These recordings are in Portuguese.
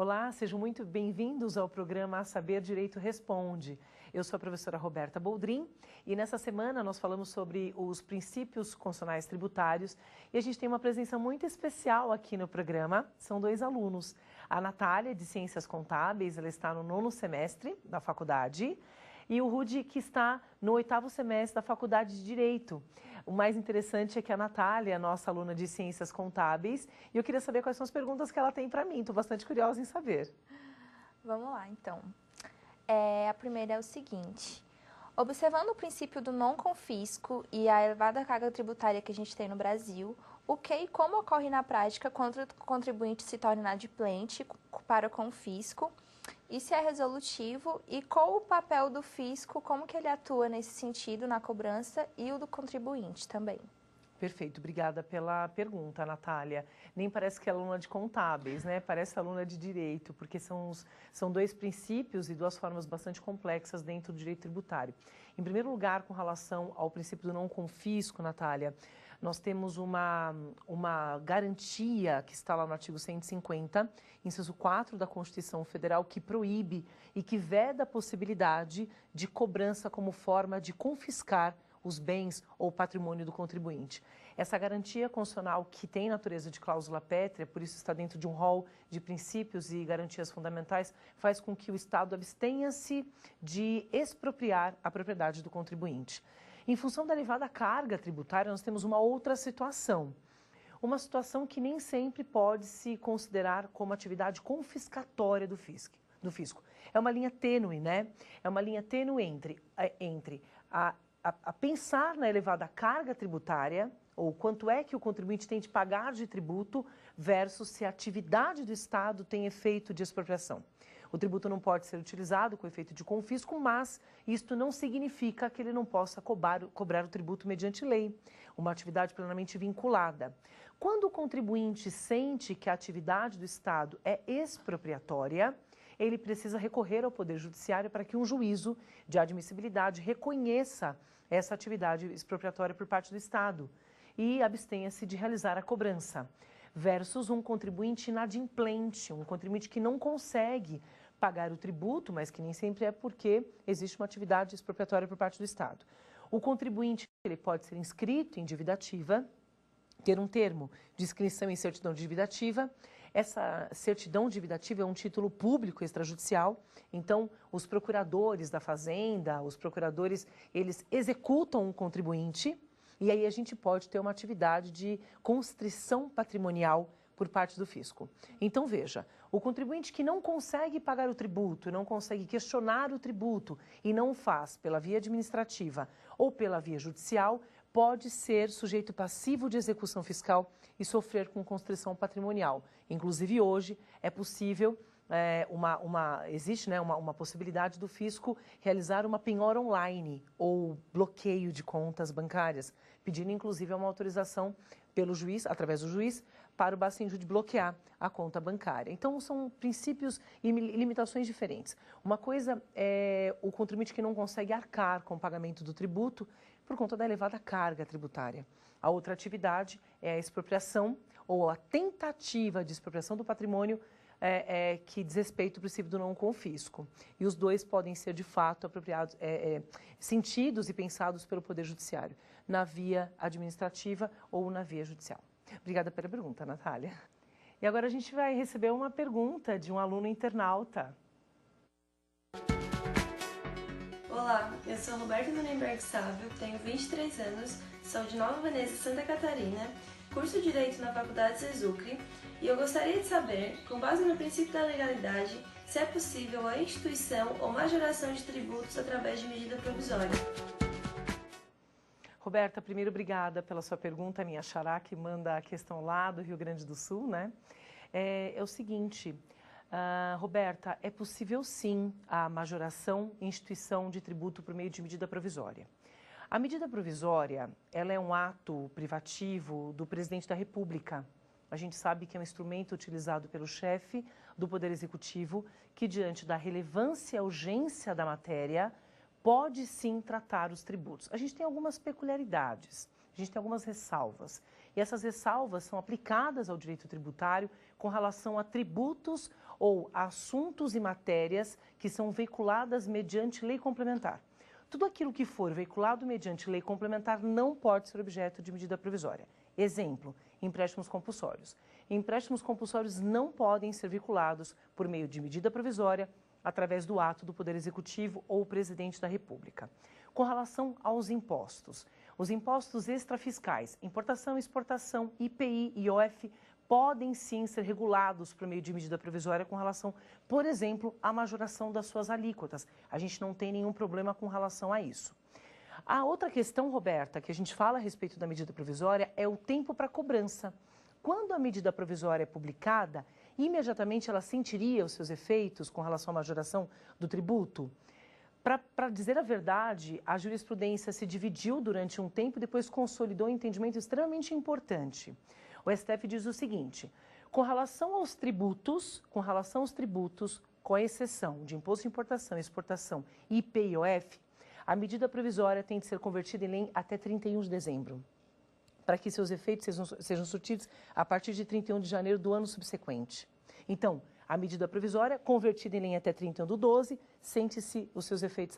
Olá, sejam muito bem-vindos ao programa Saber Direito Responde. Eu sou a professora Roberta Boldrin e nessa semana nós falamos sobre os princípios constitucionais tributários e a gente tem uma presença muito especial aqui no programa. São dois alunos. A Natália, de Ciências Contábeis, ela está no 9º semestre da faculdade, e o Rudi, que está no 8º semestre da Faculdade de Direito. O mais interessante é que a Natália é nossa aluna de Ciências Contábeis e eu queria saber quais são as perguntas que ela tem para mim. Estou bastante curiosa em saber. Vamos lá, então. A primeira é o seguinte. Observando o princípio do não confisco e a elevada carga tributária que a gente tem no Brasil, o que e como ocorre na prática quando o contribuinte se torna inadimplente para com o fisco? E se é resolutivo, e qual o papel do fisco, como que ele atua nesse sentido, na cobrança, e o do contribuinte também? Perfeito, obrigada pela pergunta, Natália. Nem parece que é aluna de contábeis, né? Parece aluna de direito, porque são dois princípios e duas formas bastante complexas dentro do direito tributário. Em primeiro lugar, com relação ao princípio do não confisco, Natália, nós temos uma garantia que está lá no artigo 150, inciso 4 da Constituição Federal, que proíbe e que veda a possibilidade de cobrança como forma de confiscar os bens ou patrimônio do contribuinte. Essa garantia constitucional, que tem natureza de cláusula pétrea, por isso está dentro de um rol de princípios e garantias fundamentais, faz com que o Estado abstenha-se de expropriar a propriedade do contribuinte. Em função da elevada carga tributária, nós temos uma outra situação. Uma situação que nem sempre pode se considerar como atividade confiscatória do fisco. É uma linha tênue, né? É uma linha tênue entre a pensar na elevada carga tributária, ou quanto é que o contribuinte tem de pagar de tributo, versus se a atividade do Estado tem efeito de expropriação. O tributo não pode ser utilizado com efeito de confisco, mas isto não significa que ele não possa cobrar o tributo mediante lei, uma atividade plenamente vinculada. Quando o contribuinte sente que a atividade do Estado é expropriatória, ele precisa recorrer ao Poder Judiciário para que um juízo de admissibilidade reconheça essa atividade expropriatória por parte do Estado e abstenha-se de realizar a cobrança, versus um contribuinte inadimplente, um contribuinte que não consegue pagar o tributo, mas que nem sempre é porque existe uma atividade expropriatória por parte do Estado. O contribuinte ele pode ser inscrito em dívida ativa, ter um termo de inscrição em certidão de dívida ativa. Essa certidão de dívida ativa é um título público extrajudicial, então os procuradores da Fazenda, os procuradores, eles executam um contribuinte e aí a gente pode ter uma atividade de constrição patrimonial por parte do fisco. Então veja, o contribuinte que não consegue pagar o tributo, não consegue questionar o tributo e não o faz pela via administrativa ou pela via judicial, pode ser sujeito passivo de execução fiscal e sofrer com constrição patrimonial. Inclusive, hoje é possível, existe uma possibilidade do fisco realizar uma penhora online ou bloqueio de contas bancárias, pedindo inclusive uma autorização pelo juiz, através do juiz, para o Bacen-Ju de bloquear a conta bancária. Então, são princípios e limitações diferentes. Uma coisa é o contribuinte que não consegue arcar com o pagamento do tributo por conta da elevada carga tributária. A outra atividade é a expropriação ou a tentativa de expropriação do patrimônio que diz respeito ao princípio do não confisco. E os dois podem ser, de fato, apropriados, sentidos e pensados pelo Poder Judiciário, na via administrativa ou na via judicial. Obrigada pela pergunta, Natália. E agora a gente vai receber uma pergunta de um aluno internauta. Olá, eu sou Roberta Nuremberg Sávio, tenho 23 anos, sou de Nova Veneza, Santa Catarina, curso Direito na Faculdade Sezucri e eu gostaria de saber, com base no princípio da legalidade, se é possível a instituição ou majoração de tributos através de medida provisória. Roberta, primeiro, obrigada pela sua pergunta, minha xará, que manda a questão lá do Rio Grande do Sul, né? É o seguinte, Roberta, é possível sim a majoração e instituição de tributo por meio de medida provisória. A medida provisória, ela é um ato privativo do presidente da República. A gente sabe que é um instrumento utilizado pelo chefe do Poder Executivo que, diante da relevância e urgência da matéria, pode sim tratar os tributos. A gente tem algumas peculiaridades, a gente tem algumas ressalvas. E essas ressalvas são aplicadas ao direito tributário com relação a tributos ou assuntos e matérias que são veiculadas mediante lei complementar. Tudo aquilo que for veiculado mediante lei complementar não pode ser objeto de medida provisória. Exemplo, empréstimos compulsórios. Empréstimos compulsórios não podem ser vinculados por meio de medida provisória através do ato do Poder Executivo ou Presidente da República. Com relação aos impostos, os impostos extrafiscais, importação, exportação, IPI e IOF, podem sim ser regulados por meio de medida provisória com relação, por exemplo, à majoração das suas alíquotas. A gente não tem nenhum problema com relação a isso. A outra questão, Roberta, que a gente fala a respeito da medida provisória é o tempo para cobrança. Quando a medida provisória é publicada, imediatamente ela sentiria os seus efeitos com relação à majoração do tributo? Para dizer a verdade, a jurisprudência se dividiu durante um tempo e depois consolidou um entendimento extremamente importante. O STF diz o seguinte: com relação aos tributos, com exceção de imposto de importação, exportação e IPI-IOF, a medida provisória tem de ser convertida em lei até 31 de dezembro, para que seus efeitos sejam surtidos a partir de 31 de janeiro do ano subsequente. Então, a medida provisória, convertida em lei até 31/12, sente-se os seus efeitos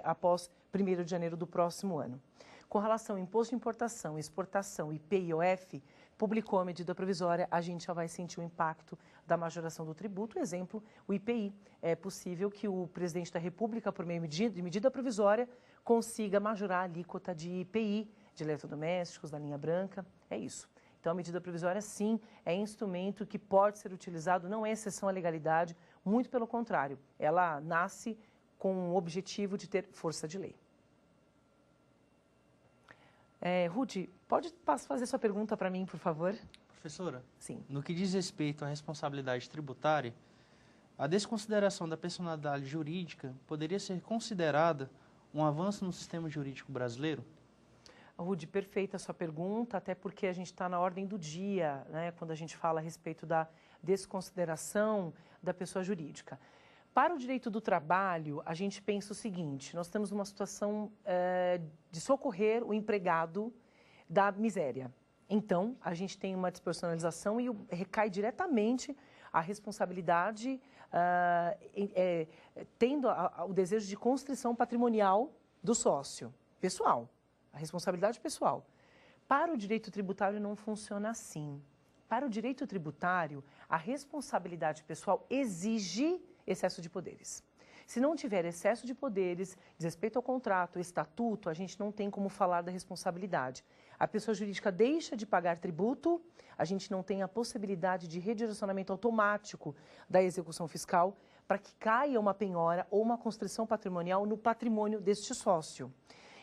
após 1º de janeiro do próximo ano. Com relação ao imposto de importação, exportação e IPI-IOF, publicou a medida provisória, a gente já vai sentir o impacto da majoração do tributo. Exemplo, o IPI. É possível que o presidente da República, por meio de medida provisória, consiga majorar a alíquota de IPI, de eletrodomésticos, da linha branca. É isso. Então, a medida provisória, sim, é instrumento que pode ser utilizado, não é exceção à legalidade, muito pelo contrário. Ela nasce com o objetivo de ter força de lei. Rudy, pode fazer sua pergunta para mim, por favor? Professora, sim. No que diz respeito à responsabilidade tributária, a desconsideração da personalidade jurídica poderia ser considerada um avanço no sistema jurídico brasileiro? Rudy, perfeita a sua pergunta, até porque a gente está na ordem do dia, né, quando a gente fala a respeito da desconsideração da pessoa jurídica. Para o direito do trabalho, a gente pensa o seguinte: nós temos uma situação de socorrer o empregado da miséria. Então, a gente tem uma despersonalização e recai diretamente a responsabilidade, tendo o desejo de constrição patrimonial do sócio, pessoal, a responsabilidade pessoal. Para o direito tributário não funciona assim. Para o direito tributário, a responsabilidade pessoal exige excesso de poderes. Se não tiver excesso de poderes, desrespeito ao contrato, estatuto, a gente não tem como falar da responsabilidade. A pessoa jurídica deixa de pagar tributo, a gente não tem a possibilidade de redirecionamento automático da execução fiscal para que caia uma penhora ou uma constrição patrimonial no patrimônio deste sócio.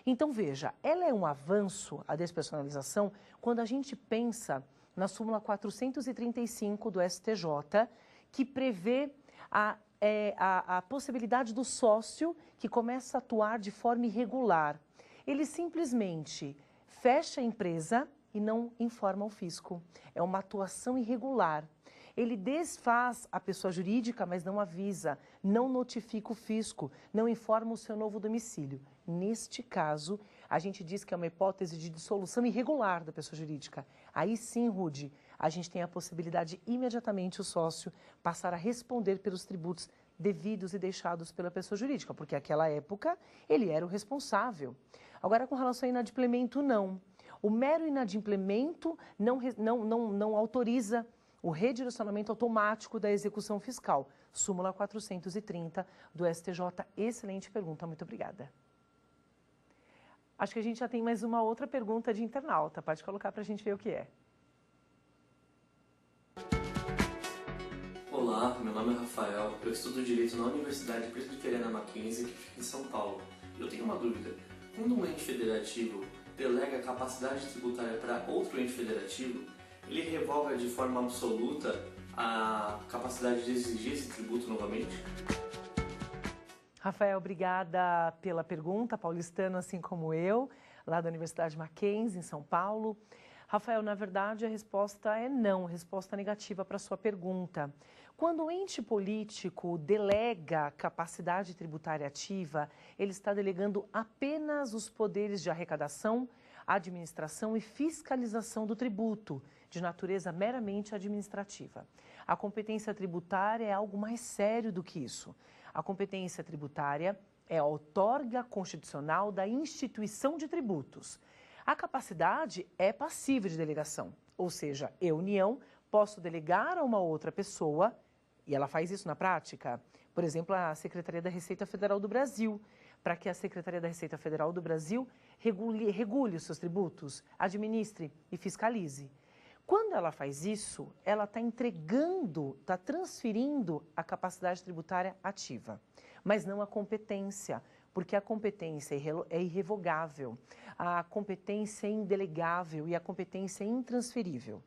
Então, veja, ela é um avanço, a despersonalização, quando a gente pensa na súmula 435 do STJ, que prevê a possibilidade do sócio que começa a atuar de forma irregular. Ele simplesmente fecha a empresa e não informa o fisco. É uma atuação irregular. Ele desfaz a pessoa jurídica, mas não avisa, não notifica o fisco, não informa o seu novo domicílio. Neste caso, a gente diz que é uma hipótese de dissolução irregular da pessoa jurídica. Aí sim, Rudy, a gente tem a possibilidade de imediatamente o sócio passar a responder pelos tributos devidos e deixados pela pessoa jurídica, porque naquela época ele era o responsável. Agora, com relação ao inadimplemento, não. O mero inadimplemento não autoriza o redirecionamento automático da execução fiscal. Súmula 430 do STJ. Excelente pergunta, muito obrigada. Acho que a gente já tem mais uma outra pergunta de internauta. Pode colocar para a gente ver o que é. Olá, meu nome é Rafael, eu estudo Direito na Universidade Presbiteriana Mackenzie, que fica em São Paulo. Eu tenho uma dúvida. Quando um ente federativo delega a capacidade tributária para outro ente federativo, ele revoga de forma absoluta a capacidade de exigir esse tributo novamente? Rafael, obrigada pela pergunta, paulistano assim como eu, lá da Universidade Mackenzie, em São Paulo. Rafael, na verdade, a resposta é não, resposta negativa para a sua pergunta. Quando o ente político delega capacidade tributária ativa, ele está delegando apenas os poderes de arrecadação, administração e fiscalização do tributo, de natureza meramente administrativa. A competência tributária é algo mais sério do que isso. A competência tributária é a outorga constitucional da instituição de tributos. A capacidade é passível de delegação, ou seja, eu, União, posso delegar a uma outra pessoa, e ela faz isso na prática, por exemplo, a Secretaria da Receita Federal do Brasil, para que a Secretaria da Receita Federal do Brasil regule os seus tributos, administre e fiscalize. Quando ela faz isso, ela está entregando, está transferindo a capacidade tributária ativa, mas não a competência, porque a competência é irrevogável, a competência é indelegável e a competência é intransferível.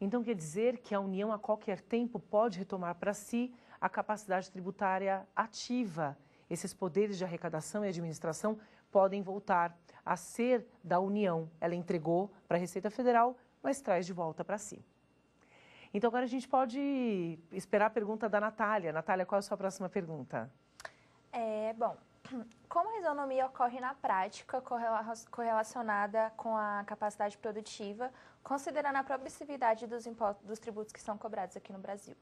Então, quer dizer que a União, a qualquer tempo, pode retomar para si a capacidade tributária ativa. Esses poderes de arrecadação e administração podem voltar a ser da União. Ela entregou para a Receita Federal, mas traz de volta para si. Então, agora a gente pode esperar a pergunta da Natália. Natália, qual é a sua próxima pergunta? Bom, como a isonomia ocorre na prática correlacionada com a capacidade produtiva, considerando a progressividade dos tributos que são cobrados aqui no Brasil?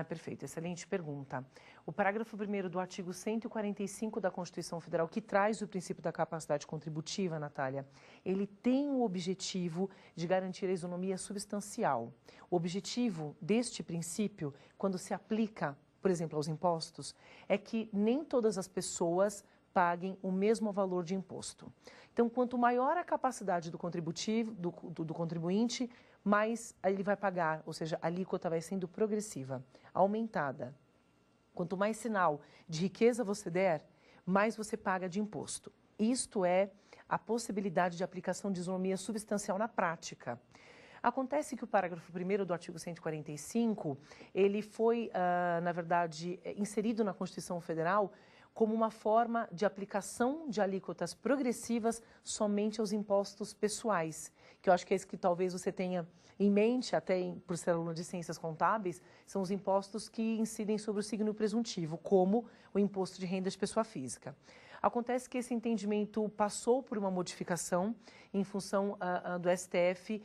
Perfeito, excelente pergunta. O parágrafo 1º do artigo 145 da Constituição Federal, que traz o princípio da capacidade contributiva, Natália, ele tem o objetivo de garantir a isonomia substancial. O objetivo deste princípio, quando se aplica, por exemplo, aos impostos, é que nem todas as pessoas paguem o mesmo valor de imposto. Então, quanto maior a capacidade do contribuinte, mais ele vai pagar, ou seja, a alíquota vai sendo progressiva, aumentada. Quanto mais sinal de riqueza você der, mais você paga de imposto. Isto é a possibilidade de aplicação de isonomia substancial na prática. Acontece que o parágrafo 1º do artigo 145, ele foi, na verdade, inserido na Constituição Federal como uma forma de aplicação de alíquotas progressivas somente aos impostos pessoais, que eu acho que é isso que talvez você tenha em mente, até por ser aluno de ciências contábeis, são os impostos que incidem sobre o signo presuntivo, como o imposto de renda de pessoa física. Acontece que esse entendimento passou por uma modificação em função do STF,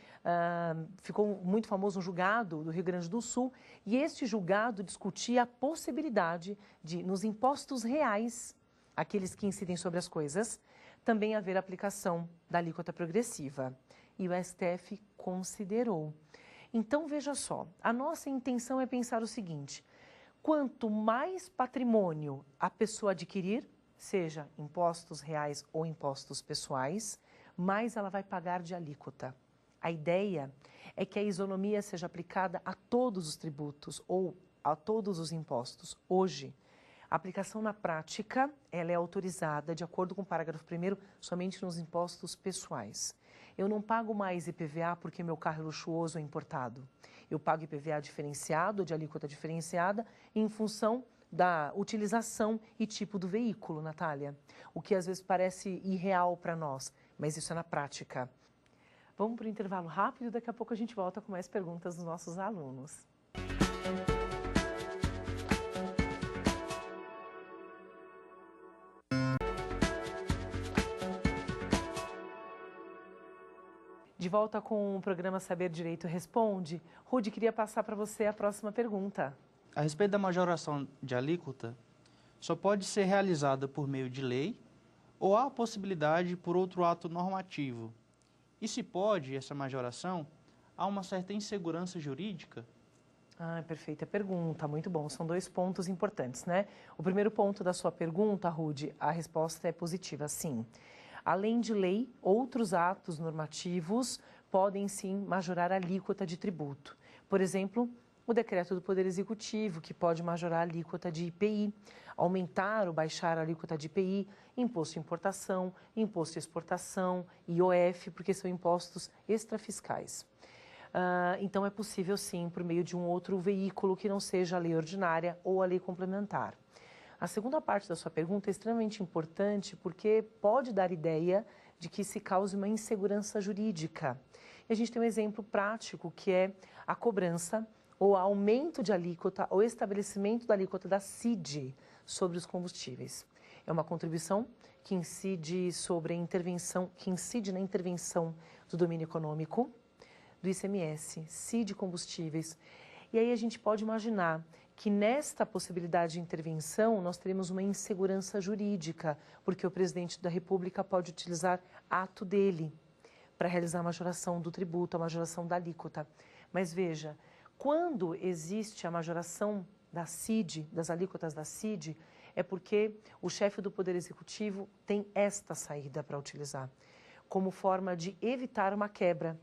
ficou muito famoso um julgado do Rio Grande do Sul, e este julgado discutia a possibilidade de, nos impostos reais, aqueles que incidem sobre as coisas, também haver aplicação da alíquota progressiva. E o STF considerou. Então, veja só, a nossa intenção é pensar o seguinte: quanto mais patrimônio a pessoa adquirir, seja impostos reais ou impostos pessoais, mais ela vai pagar de alíquota. A ideia é que a isonomia seja aplicada a todos os tributos ou a todos os impostos. Hoje, a aplicação na prática, ela é autorizada, de acordo com o parágrafo 1º, somente nos impostos pessoais. Eu não pago mais IPVA porque meu carro é luxuoso ou importado. Eu pago IPVA diferenciado, de alíquota diferenciada, em função da utilização e tipo do veículo, Natália. O que às vezes parece irreal para nós, mas isso é na prática. Vamos para o intervalo rápido, daqui a pouco a gente volta com mais perguntas dos nossos alunos. De volta com o programa Saber Direito Responde. Rude, queria passar para você a próxima pergunta. A respeito da majoração de alíquota, só pode ser realizada por meio de lei ou há a possibilidade por outro ato normativo? E se pode essa majoração, há uma certa insegurança jurídica? Perfeita pergunta, muito bom. São dois pontos importantes, né? O primeiro ponto da sua pergunta, Rude, a resposta é positiva, sim. Além de lei, outros atos normativos podem sim majorar a alíquota de tributo. Por exemplo, o decreto do Poder Executivo, que pode majorar a alíquota de IPI, aumentar ou baixar a alíquota de IPI, imposto de importação, imposto de exportação, IOF, porque são impostos extrafiscais. Então, é possível sim, por meio de um outro veículo que não seja a lei ordinária ou a lei complementar. A segunda parte da sua pergunta é extremamente importante porque pode dar ideia de que se cause uma insegurança jurídica. E a gente tem um exemplo prático que é a cobrança ou aumento de alíquota ou estabelecimento da alíquota da CID sobre os combustíveis. É uma contribuição que incide na intervenção do domínio econômico, do ICMS, CID combustíveis. E aí a gente pode imaginar que nesta possibilidade de intervenção nós teremos uma insegurança jurídica, porque o presidente da República pode utilizar ato dele para realizar a majoração do tributo, a majoração da alíquota. Mas veja, quando existe a majoração da CID, das alíquotas da CID, é porque o chefe do Poder Executivo tem esta saída para utilizar, como forma de evitar uma quebra,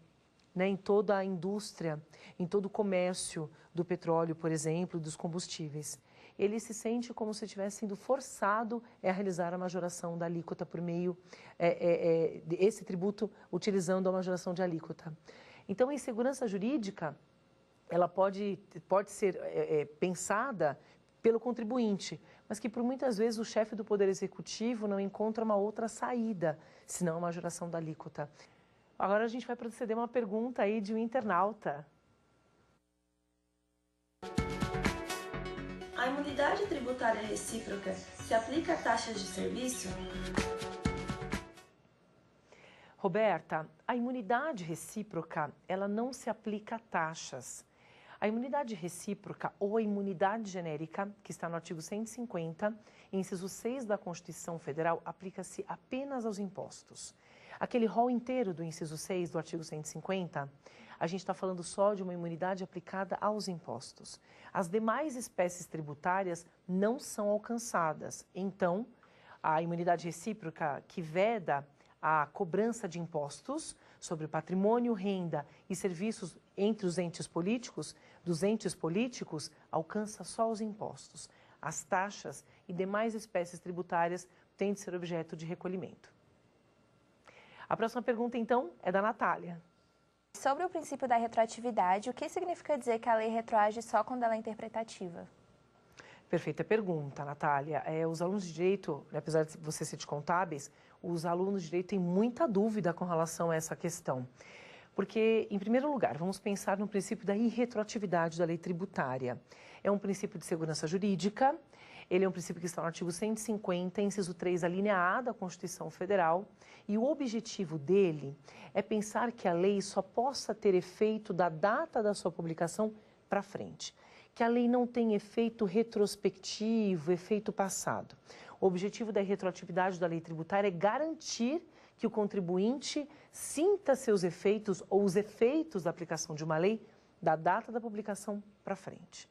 né, em toda a indústria, em todo o comércio do petróleo, por exemplo, dos combustíveis. Ele se sente como se estivesse sendo forçado a realizar a majoração da alíquota por meio desse tributo, utilizando a majoração de alíquota. Então, a insegurança jurídica, ela pode ser pensada pelo contribuinte, mas que por muitas vezes o chefe do Poder Executivo não encontra uma outra saída, senão a majoração da alíquota. Agora a gente vai proceder a uma pergunta aí de um internauta. A imunidade tributária recíproca se aplica a taxas de serviço? Roberta, a imunidade recíproca, ela não se aplica a taxas. A imunidade recíproca ou a imunidade genérica, que está no artigo 150, inciso 6 da Constituição Federal, aplica-se apenas aos impostos. Aquele rol inteiro do inciso 6 do artigo 150, a gente está falando só de uma imunidade aplicada aos impostos. As demais espécies tributárias não são alcançadas. Então, a imunidade recíproca que veda a cobrança de impostos sobre patrimônio, renda e serviços entre os entes políticos, dos entes políticos, alcança só os impostos. As taxas e demais espécies tributárias têm de ser objeto de recolhimento. A próxima pergunta, então, é da Natália. Sobre o princípio da retroatividade, o que significa dizer que a lei retroage só quando ela é interpretativa? Perfeita pergunta, Natália. Os alunos de direito, apesar de você ser de contábeis, os alunos de direito têm muita dúvida com relação a essa questão. Porque, em primeiro lugar, vamos pensar no princípio da irretroatividade da lei tributária. É um princípio de segurança jurídica, ele é um princípio que está no artigo 150, inciso 3, a linha A da Constituição Federal, e o objetivo dele é pensar que a lei só possa ter efeito da data da sua publicação para frente, que a lei não tem efeito retrospectivo, efeito passado. O objetivo da retroatividade da lei tributária é garantir que o contribuinte sinta seus efeitos ou os efeitos da aplicação de uma lei da data da publicação para frente.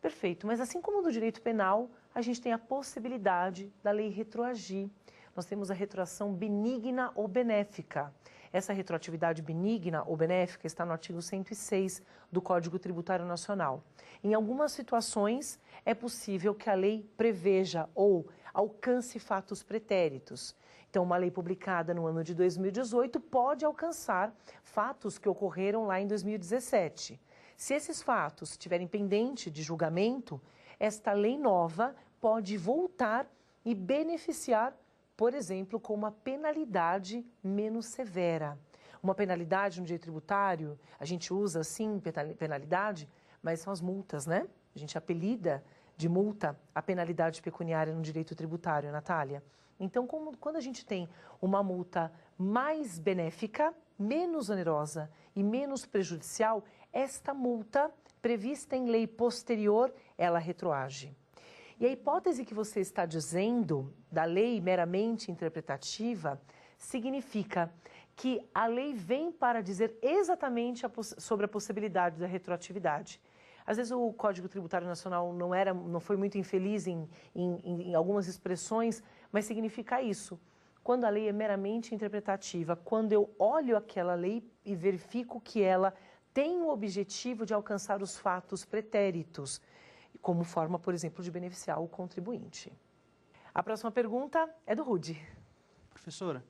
Perfeito, mas assim como no direito penal, a gente tem a possibilidade da lei retroagir. Nós temos a retroação benigna ou benéfica. Essa retroatividade benigna ou benéfica está no artigo 106 do Código Tributário Nacional. Em algumas situações, é possível que a lei preveja ou alcance fatos pretéritos. Então, uma lei publicada no ano de 2018 pode alcançar fatos que ocorreram lá em 2017. Se esses fatos estiverem pendentes de julgamento, esta lei nova pode voltar e beneficiar, por exemplo, com uma penalidade menos severa. Uma penalidade no direito tributário, a gente usa, sim, penalidade, mas são as multas, né? A gente apelida de multa a penalidade pecuniária no direito tributário, Natália. Então, quando a gente tem uma multa mais benéfica, menos onerosa e menos prejudicial, esta multa, prevista em lei posterior, ela retroage. E a hipótese que você está dizendo da lei meramente interpretativa significa que a lei vem para dizer exatamente sobre a possibilidade da retroatividade. Às vezes o Código Tributário Nacional não foi muito infeliz em algumas expressões, mas significa isso. Quando a lei é meramente interpretativa, quando eu olho aquela lei e verifico que ela tem o objetivo de alcançar os fatos pretéritos, como forma, por exemplo, de beneficiar o contribuinte. A próxima pergunta é do Rudy. Professora,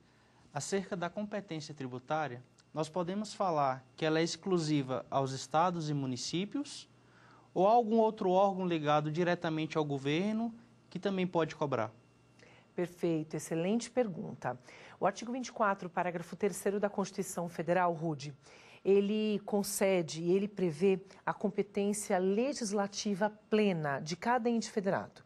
acerca da competência tributária, nós podemos falar que ela é exclusiva aos estados e municípios ou algum outro órgão ligado diretamente ao governo que também pode cobrar? Perfeito, excelente pergunta. O artigo 24, parágrafo 3º da Constituição Federal, Rudy, ele concede e ele prevê a competência legislativa plena de cada ente federado.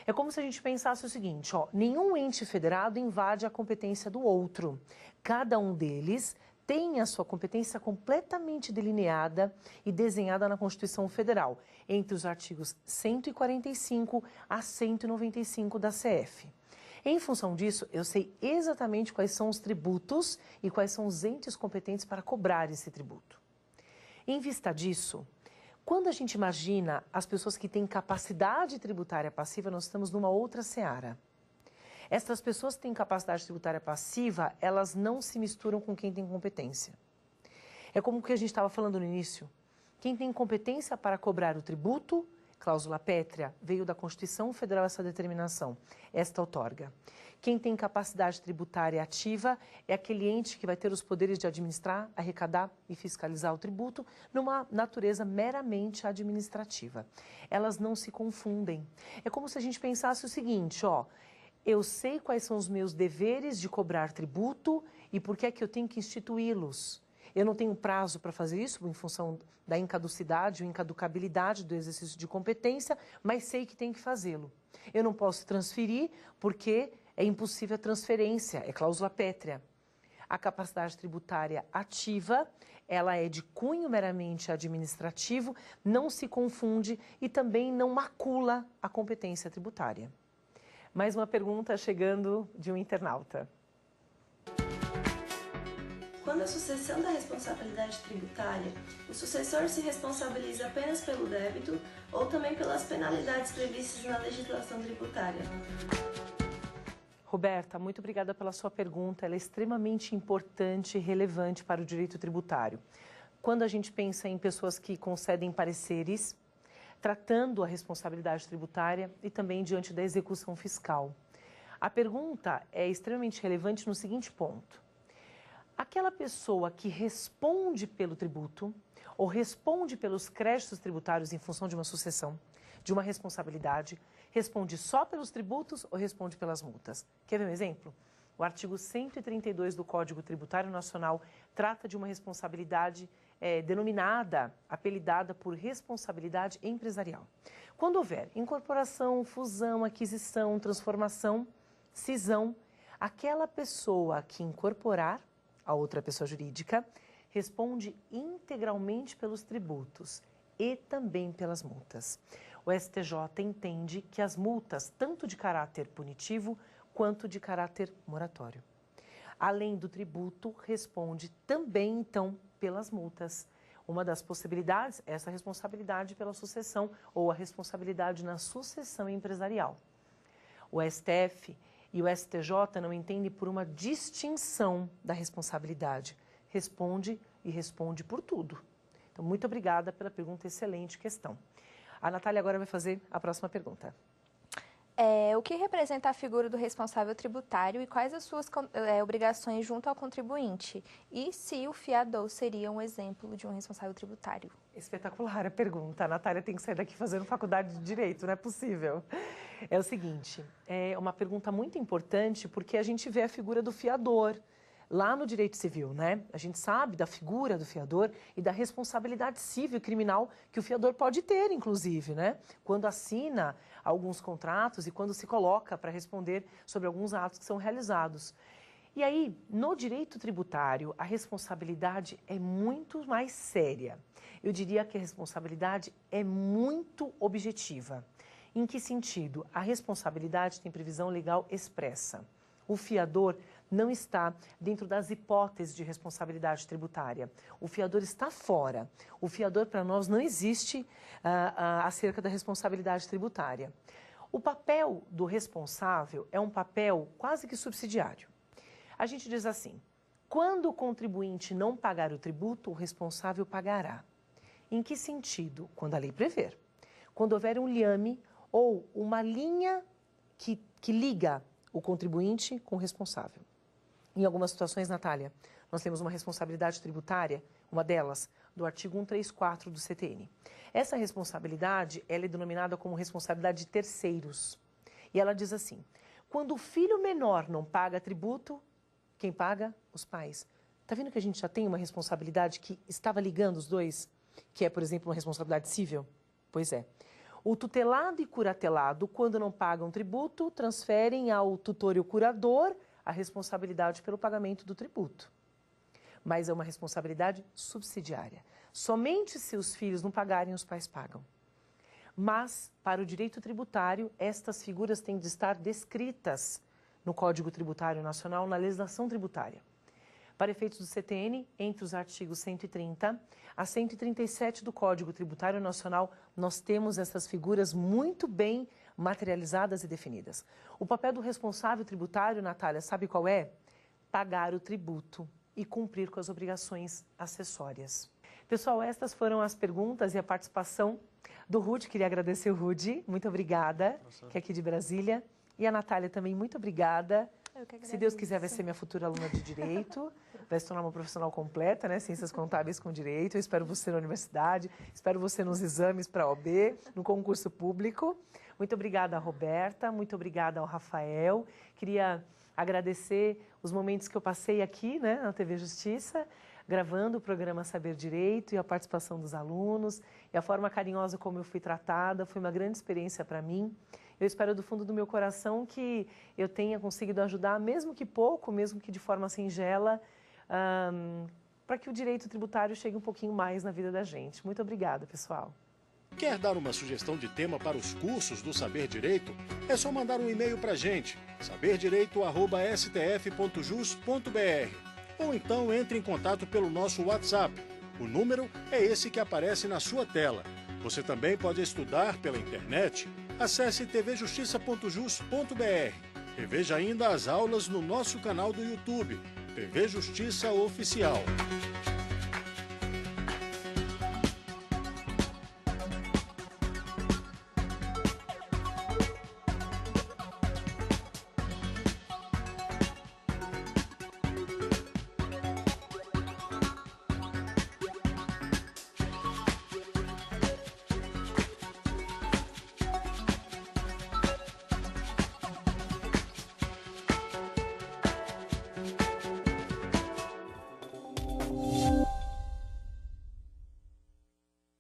É como se a gente pensasse o seguinte, ó, nenhum ente federado invade a competência do outro. Cada um deles tem a sua competência completamente delineada e desenhada na Constituição Federal, entre os artigos 145 a 195 da CF. Em função disso, eu sei exatamente quais são os tributos e quais são os entes competentes para cobrar esse tributo. Em vista disso, quando a gente imagina as pessoas que têm capacidade tributária passiva, nós estamos numa outra seara. Essas pessoas que têm capacidade tributária passiva, elas não se misturam com quem tem competência. É como o que a gente estava falando no início. Quem tem competência para cobrar o tributo, cláusula pétrea, veio da Constituição Federal essa determinação, esta outorga. Quem tem capacidade tributária ativa é aquele ente que vai ter os poderes de administrar, arrecadar e fiscalizar o tributo numa natureza meramente administrativa. Elas não se confundem. É como se a gente pensasse o seguinte, ó, eu sei quais são os meus deveres de cobrar tributo e por que é que eu tenho que instituí-los. Eu não tenho prazo para fazer isso em função da incaducidade ou incaducabilidade do exercício de competência, mas sei que tenho que fazê-lo. Eu não posso transferir porque é impossível a transferência, é cláusula pétrea. A capacidade tributária ativa, ela é de cunho meramente administrativo, não se confunde e também não macula a competência tributária. Mais uma pergunta chegando de um internauta. Quando a sucessão da responsabilidade tributária, o sucessor se responsabiliza apenas pelo débito ou também pelas penalidades previstas na legislação tributária? Roberta, muito obrigada pela sua pergunta. Ela é extremamente importante e relevante para o direito tributário. Quando a gente pensa em pessoas que concedem pareceres, tratando a responsabilidade tributária e também diante da execução fiscal. A pergunta é extremamente relevante no seguinte ponto. Aquela pessoa que responde pelo tributo ou responde pelos créditos tributários em função de uma sucessão, de uma responsabilidade, responde só pelos tributos ou responde pelas multas? Quer ver um exemplo? O artigo 132 do Código Tributário Nacional trata de uma responsabilidade denominada, apelidada por responsabilidade empresarial. Quando houver incorporação, fusão, aquisição, transformação, cisão, aquela pessoa que incorporar a outra pessoa jurídica responde integralmente pelos tributos e também pelas multas. O STJ entende que as multas, tanto de caráter punitivo quanto de caráter moratório. Além do tributo, responde também, então, pelas multas. Uma das possibilidades é essa responsabilidade pela sucessão ou a responsabilidade na sucessão empresarial. O STF e o STJ não entendem por uma distinção da responsabilidade. Responde e responde por tudo. Então, muito obrigada pela pergunta, excelente questão. A Natália agora vai fazer a próxima pergunta. O que representa a figura do responsável tributário e quais as suas obrigações junto ao contribuinte? E se o fiador seria um exemplo de um responsável tributário? Espetacular a pergunta. A Natália tem que sair daqui fazendo faculdade de Direito, não é possível. É o seguinte, é uma pergunta muito importante porque a gente vê a figura do fiador lá no direito civil, né? A gente sabe da figura do fiador e da responsabilidade civil e criminal que o fiador pode ter, inclusive, né? Quando assina alguns contratos e quando se coloca para responder sobre alguns atos que são realizados. E aí, no direito tributário, a responsabilidade é muito mais séria. Eu diria que a responsabilidade é muito objetiva. Em que sentido? A responsabilidade tem previsão legal expressa. O fiador não está dentro das hipóteses de responsabilidade tributária. O fiador está fora. O fiador, para nós, não existe acerca da responsabilidade tributária. O papel do responsável é um papel quase que subsidiário. A gente diz assim, quando o contribuinte não pagar o tributo, o responsável pagará. Em que sentido? Quando a lei prever. Quando houver um liame ou uma linha que liga o contribuinte com o responsável. Em algumas situações, Natália, nós temos uma responsabilidade tributária, uma delas, do artigo 134 do CTN. Essa responsabilidade, ela é denominada como responsabilidade de terceiros. E ela diz assim, quando o filho menor não paga tributo, quem paga? Os pais. Está vendo que a gente já tem uma responsabilidade que estava ligando os dois? Que é, por exemplo, uma responsabilidade civil? Pois é. O tutelado e curatelado, quando não pagam tributo, transferem ao tutor e o curador a responsabilidade pelo pagamento do tributo. Mas é uma responsabilidade subsidiária. Somente se os filhos não pagarem, os pais pagam. Mas, para o direito tributário, estas figuras têm de estar descritas no Código Tributário Nacional, na legislação tributária. Para efeitos do CTN, entre os artigos 130 a 137 do Código Tributário Nacional, nós temos essas figuras muito bem materializadas e definidas. O papel do responsável tributário, Natália, sabe qual é? Pagar o tributo e cumprir com as obrigações acessórias. Pessoal, estas foram as perguntas e a participação do Rudy. Queria agradecer o Rudy, muito obrigada, que é aqui de Brasília. E a Natália também, muito obrigada. Se Deus quiser, vai ser minha futura aluna de Direito, vai se tornar uma profissional completa, né? Ciências Contábeis com Direito. Eu espero você na universidade, espero você nos exames para a OAB, no concurso público. Muito obrigada, Roberta, muito obrigada ao Rafael. Queria agradecer os momentos que eu passei aqui, né, na TV Justiça, gravando o programa Saber Direito e a participação dos alunos e a forma carinhosa como eu fui tratada. Foi uma grande experiência para mim. Eu espero do fundo do meu coração que eu tenha conseguido ajudar, mesmo que pouco, mesmo que de forma singela, para que o direito tributário chegue um pouquinho mais na vida da gente. Muito obrigada, pessoal. Quer dar uma sugestão de tema para os cursos do Saber Direito? É só mandar um e-mail para a gente, saberdireito@stf.jus.br. Ou então entre em contato pelo nosso WhatsApp. O número é esse que aparece na sua tela. Você também pode estudar pela internet. Acesse tvjustiça.jus.br e veja ainda as aulas no nosso canal do YouTube, TV Justiça Oficial.